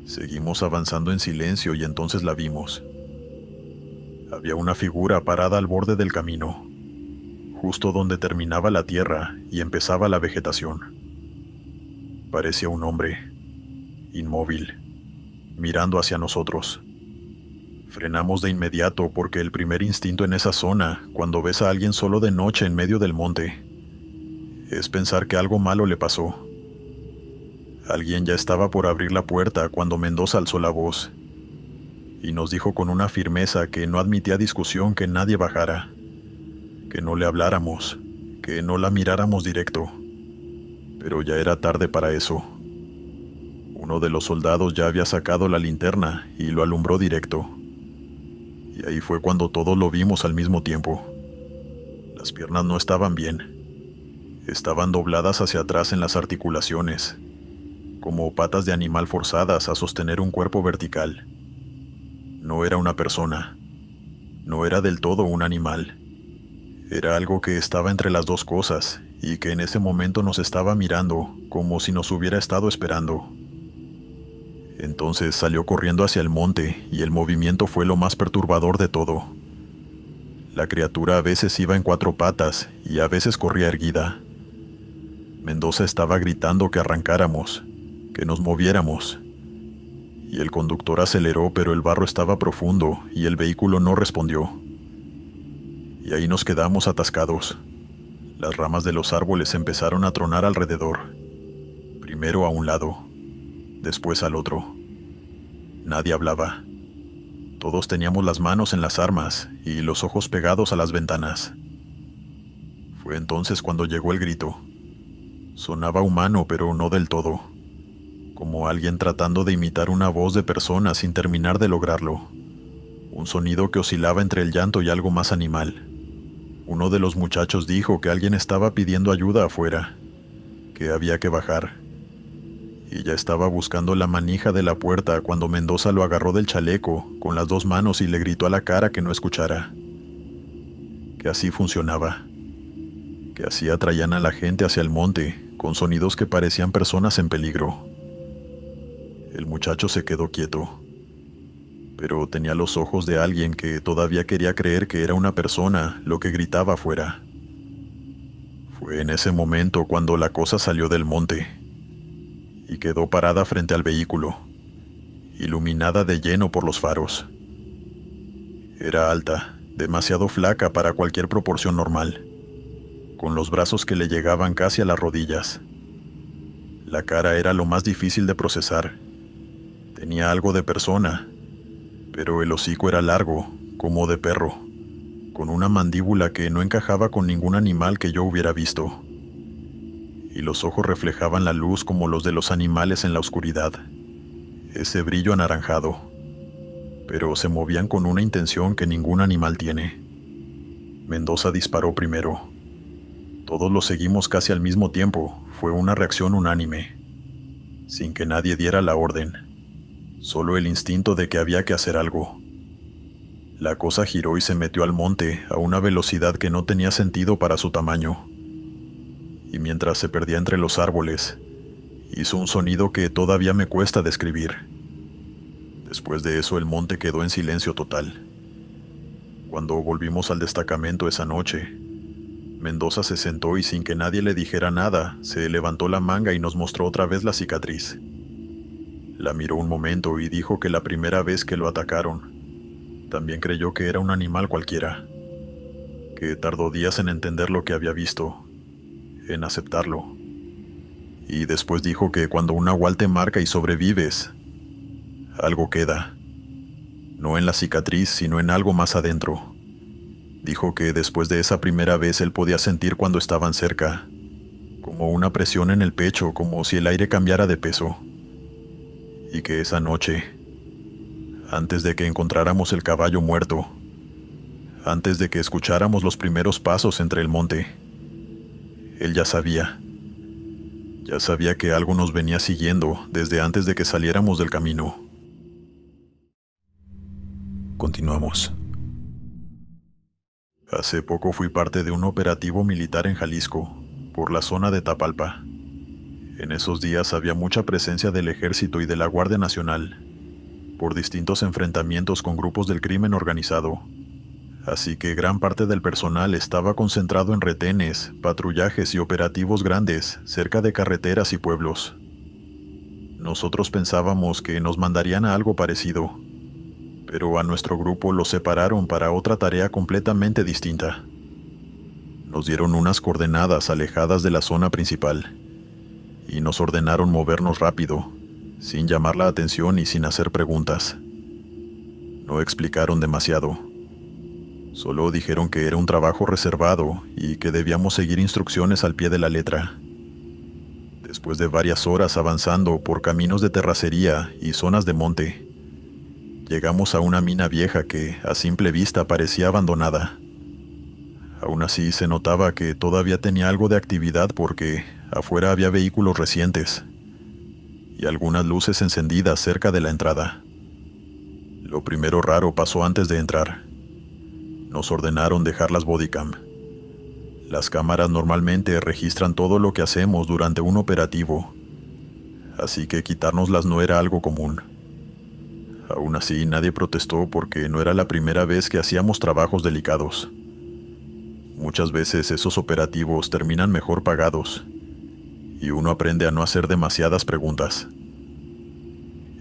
Seguimos avanzando en silencio y entonces la vimos. Había una figura parada al borde del camino, justo donde terminaba la tierra y empezaba la vegetación. Parecía un hombre, inmóvil, mirando hacia nosotros. Frenamos de inmediato porque el primer instinto en esa zona, cuando ves a alguien solo de noche en medio del monte, es pensar que algo malo le pasó. Alguien ya estaba por abrir la puerta cuando Mendoza alzó la voz y nos dijo con una firmeza que no admitía discusión que nadie bajara, que no le habláramos, que no la miráramos directo. Pero ya era tarde para eso. Uno de los soldados ya había sacado la linterna y lo alumbró directo. Y ahí fue cuando todos lo vimos al mismo tiempo. Las piernas no estaban bien. Estaban dobladas hacia atrás en las articulaciones, como patas de animal forzadas a sostener un cuerpo vertical. No era una persona. No era del todo un animal. Era algo que estaba entre las dos cosas y que en ese momento nos estaba mirando como si nos hubiera estado esperando. Entonces salió corriendo hacia el monte y el movimiento fue lo más perturbador de todo. La criatura a veces iba en 4 patas y a veces corría erguida. Mendoza estaba gritando que arrancáramos, que nos moviéramos. Y el conductor aceleró, pero el barro estaba profundo y el vehículo no respondió. Y ahí nos quedamos atascados. Las ramas de los árboles empezaron a tronar alrededor. Primero a un lado, después al otro. Nadie hablaba. Todos teníamos las manos en las armas y los ojos pegados a las ventanas. Fue entonces cuando llegó el grito. Sonaba humano, pero no del todo. Como alguien tratando de imitar una voz de persona sin terminar de lograrlo. Un sonido que oscilaba entre el llanto y algo más animal. Uno de los muchachos dijo que alguien estaba pidiendo ayuda afuera, que había que bajar. Y ya estaba buscando la manija de la puerta cuando Mendoza lo agarró del chaleco con las 2 manos y le gritó a la cara que no escuchara. Que así funcionaba. Que así atraían a la gente hacia el monte, con sonidos que parecían personas en peligro. El muchacho se quedó quieto, pero tenía los ojos de alguien que todavía quería creer que era una persona lo que gritaba afuera. Fue en ese momento cuando la cosa salió del monte y quedó parada frente al vehículo, iluminada de lleno por los faros. Era alta, demasiado flaca para cualquier proporción normal, con los brazos que le llegaban casi a las rodillas. La cara era lo más difícil de procesar. Tenía algo de persona, pero el hocico era largo, como de perro, con una mandíbula que no encajaba con ningún animal que yo hubiera visto. y los ojos reflejaban la luz como los de los animales en la oscuridad, ese brillo anaranjado, pero se movían con una intención que ningún animal tiene. Mendoza disparó primero. Todos lo seguimos casi al mismo tiempo, fue una reacción unánime, sin que nadie diera la orden, solo el instinto de que había que hacer algo. La cosa giró y se metió al monte a una velocidad que no tenía sentido para su tamaño. Y mientras se perdía entre los árboles, hizo un sonido que todavía me cuesta describir. Después de eso el monte quedó en silencio total. Cuando volvimos al destacamento esa noche, Mendoza se sentó y sin que nadie le dijera nada, se levantó la manga y nos mostró otra vez la cicatriz. La miró un momento y dijo que la primera vez que lo atacaron, también creyó que era un animal cualquiera, que tardó días en entender lo que había visto, en aceptarlo. Y después dijo que cuando un nahual te marca y sobrevives, algo queda. No en la cicatriz, sino en algo más adentro. Dijo que después de esa primera vez él podía sentir cuando estaban cerca, como una presión en el pecho, como si el aire cambiara de peso. Y que esa noche, antes de que encontráramos el caballo muerto, antes de que escucháramos los primeros pasos entre el monte, él ya sabía que algo nos venía siguiendo desde antes de que saliéramos del camino. Continuamos. Hace poco fui parte de un operativo militar en Jalisco, por la zona de Tapalpa. En esos días había mucha presencia del Ejército y de la Guardia Nacional, por distintos enfrentamientos con grupos del crimen organizado. Así que gran parte del personal estaba concentrado en retenes, patrullajes y operativos grandes cerca de carreteras y pueblos. Nosotros pensábamos que nos mandarían a algo parecido, pero a nuestro grupo lo separaron para otra tarea completamente distinta. Nos dieron unas coordenadas alejadas de la zona principal, y nos ordenaron movernos rápido, sin llamar la atención y sin hacer preguntas. No explicaron demasiado. Solo dijeron que era un trabajo reservado y que debíamos seguir instrucciones al pie de la letra. Después de varias horas avanzando por caminos de terracería y zonas de monte, llegamos a una mina vieja que, a simple vista, parecía abandonada. Aún así, se notaba que todavía tenía algo de actividad porque afuera había vehículos recientes y algunas luces encendidas cerca de la entrada. Lo primero raro pasó antes de entrar. Nos ordenaron dejar las bodycam. Las cámaras normalmente registran todo lo que hacemos durante un operativo, así que quitárnoslas no era algo común. Aún así, nadie protestó porque no era la primera vez que hacíamos trabajos delicados. Muchas veces esos operativos terminan mejor pagados, y uno aprende a no hacer demasiadas preguntas.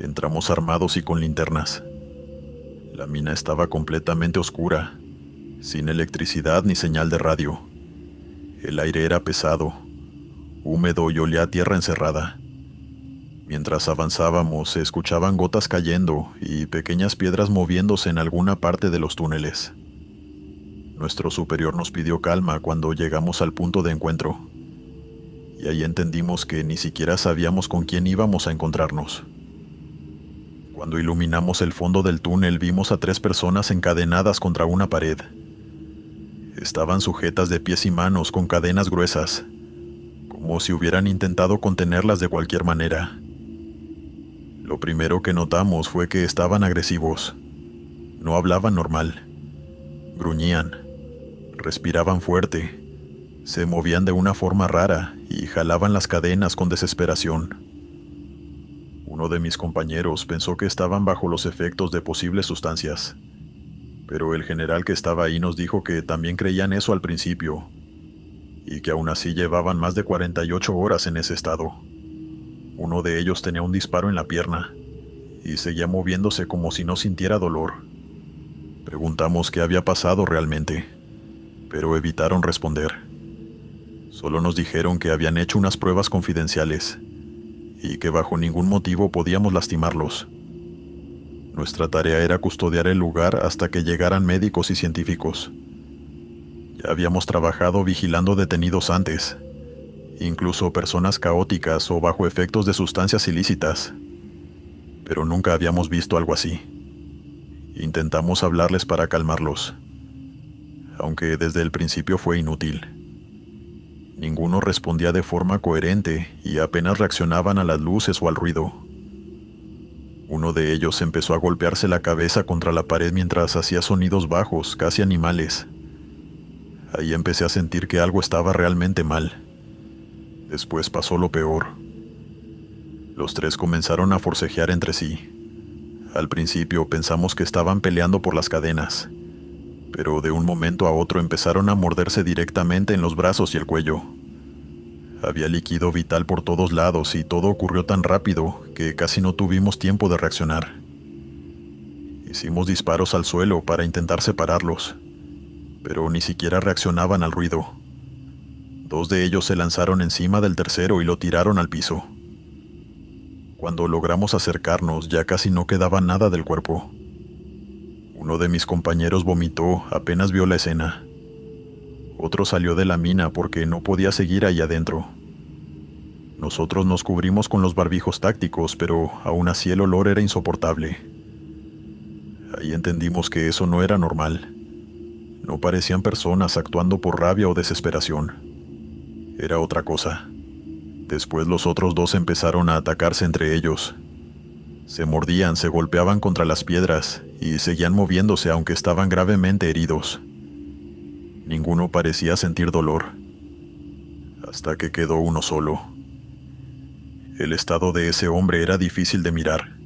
Entramos armados y con linternas. La mina estaba completamente oscura, sin electricidad ni señal de radio. El aire era pesado, húmedo y olía a tierra encerrada. Mientras avanzábamos, se escuchaban gotas cayendo y pequeñas piedras moviéndose en alguna parte de los túneles. Nuestro superior nos pidió calma cuando llegamos al punto de encuentro, y ahí entendimos que ni siquiera sabíamos con quién íbamos a encontrarnos. Cuando iluminamos el fondo del túnel, vimos a 3 personas encadenadas contra una pared. Estaban sujetas de pies y manos con cadenas gruesas, como si hubieran intentado contenerlas de cualquier manera. Lo primero que notamos fue que estaban agresivos. No hablaban normal. Gruñían. Respiraban fuerte. Se movían de una forma rara y jalaban las cadenas con desesperación. Uno de mis compañeros pensó que estaban bajo los efectos de posibles sustancias, pero el general que estaba ahí nos dijo que también creían eso al principio, y que aún así llevaban más de 48 horas en ese estado. Uno de ellos tenía un disparo en la pierna, y seguía moviéndose como si no sintiera dolor. Preguntamos qué había pasado realmente, pero evitaron responder. Solo nos dijeron que habían hecho unas pruebas confidenciales, y que bajo ningún motivo podíamos lastimarlos. Nuestra tarea era custodiar el lugar hasta que llegaran médicos y científicos. Ya habíamos trabajado vigilando detenidos antes, incluso personas caóticas o bajo efectos de sustancias ilícitas, pero nunca habíamos visto algo así. Intentamos hablarles para calmarlos, aunque desde el principio fue inútil. Ninguno respondía de forma coherente y apenas reaccionaban a las luces o al ruido. Uno de ellos empezó a golpearse la cabeza contra la pared mientras hacía sonidos bajos, casi animales. Ahí empecé a sentir que algo estaba realmente mal. Después pasó lo peor. Los tres comenzaron a forcejear entre sí. Al principio pensamos que estaban peleando por las cadenas, pero de un momento a otro empezaron a morderse directamente en los brazos y el cuello. Había líquido vital por todos lados y todo ocurrió tan rápido que casi no tuvimos tiempo de reaccionar. Hicimos disparos al suelo para intentar separarlos, pero ni siquiera reaccionaban al ruido. Dos de ellos se lanzaron encima del tercero y lo tiraron al piso. Cuando logramos acercarnos ya casi no quedaba nada del cuerpo. Uno de mis compañeros vomitó apenas vio la escena. Otro salió de la mina porque no podía seguir ahí adentro. Nosotros nos cubrimos con los barbijos tácticos, pero aún así el olor era insoportable. Ahí entendimos que eso no era normal. No parecían personas actuando por rabia o desesperación. Era otra cosa. Después los otros dos empezaron a atacarse entre ellos. Se mordían, se golpeaban contra las piedras y seguían moviéndose aunque estaban gravemente heridos. Ninguno parecía sentir dolor, hasta que quedó uno solo. El estado de ese hombre era difícil de mirar.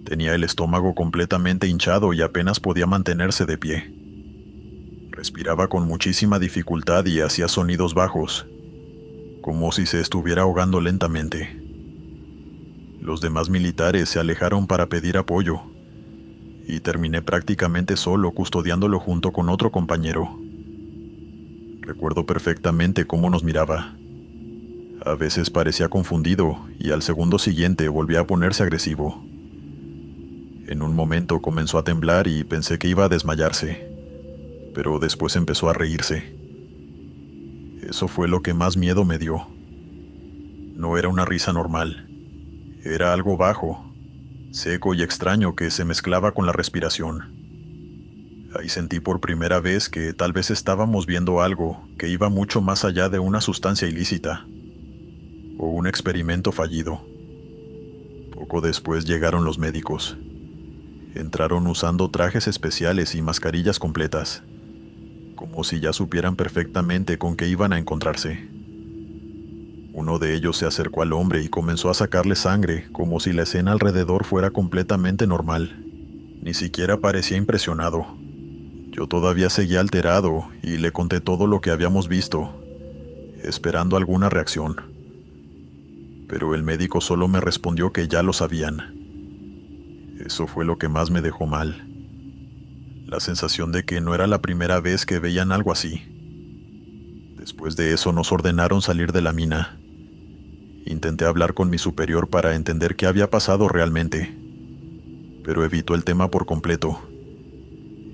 Tenía el estómago completamente hinchado y apenas podía mantenerse de pie. Respiraba con muchísima dificultad y hacía sonidos bajos, como si se estuviera ahogando lentamente. Los demás militares se alejaron para pedir apoyo, y terminé prácticamente solo custodiándolo junto con otro compañero. Recuerdo perfectamente cómo nos miraba. A veces parecía confundido y al segundo siguiente volvía a ponerse agresivo. En un momento comenzó a temblar y pensé que iba a desmayarse, pero después empezó a reírse. Eso fue lo que más miedo me dio. No era una risa normal. Era algo bajo, seco y extraño que se mezclaba con la respiración. Ahí sentí por primera vez que tal vez estábamos viendo algo que iba mucho más allá de una sustancia ilícita o un experimento fallido. Poco después llegaron los médicos. Entraron usando trajes especiales y mascarillas completas, como si ya supieran perfectamente con qué iban a encontrarse. Uno de ellos se acercó al hombre y comenzó a sacarle sangre, como si la escena alrededor fuera completamente normal. Ni siquiera parecía impresionado. Yo todavía seguía alterado y le conté todo lo que habíamos visto, esperando alguna reacción. Pero el médico solo me respondió que ya lo sabían. Eso fue lo que más me dejó mal. La sensación de que no era la primera vez que veían algo así. Después de eso nos ordenaron salir de la mina. Intenté hablar con mi superior para entender qué había pasado realmente, pero evitó el tema por completo.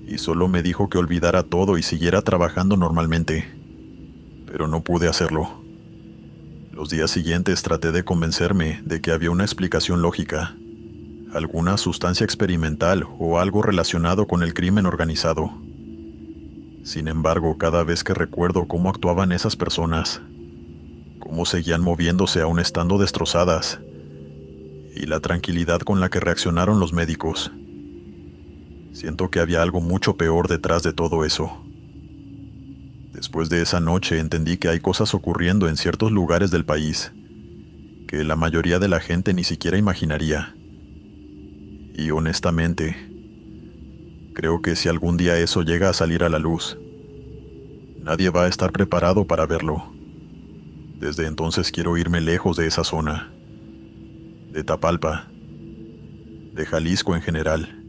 Y solo me dijo que olvidara todo y siguiera trabajando normalmente, pero no pude hacerlo. Los días siguientes traté de convencerme de que había una explicación lógica, alguna sustancia experimental o algo relacionado con el crimen organizado. Sin embargo, cada vez que recuerdo cómo actuaban esas personas, cómo seguían moviéndose aún estando destrozadas, y la tranquilidad con la que reaccionaron los médicos, siento que había algo mucho peor detrás de todo eso. Después de esa noche entendí que hay cosas ocurriendo en ciertos lugares del país que la mayoría de la gente ni siquiera imaginaría. Y honestamente, creo que si algún día eso llega a salir a la luz, nadie va a estar preparado para verlo. Desde entonces quiero irme lejos de esa zona, de Tapalpa, de Jalisco en general.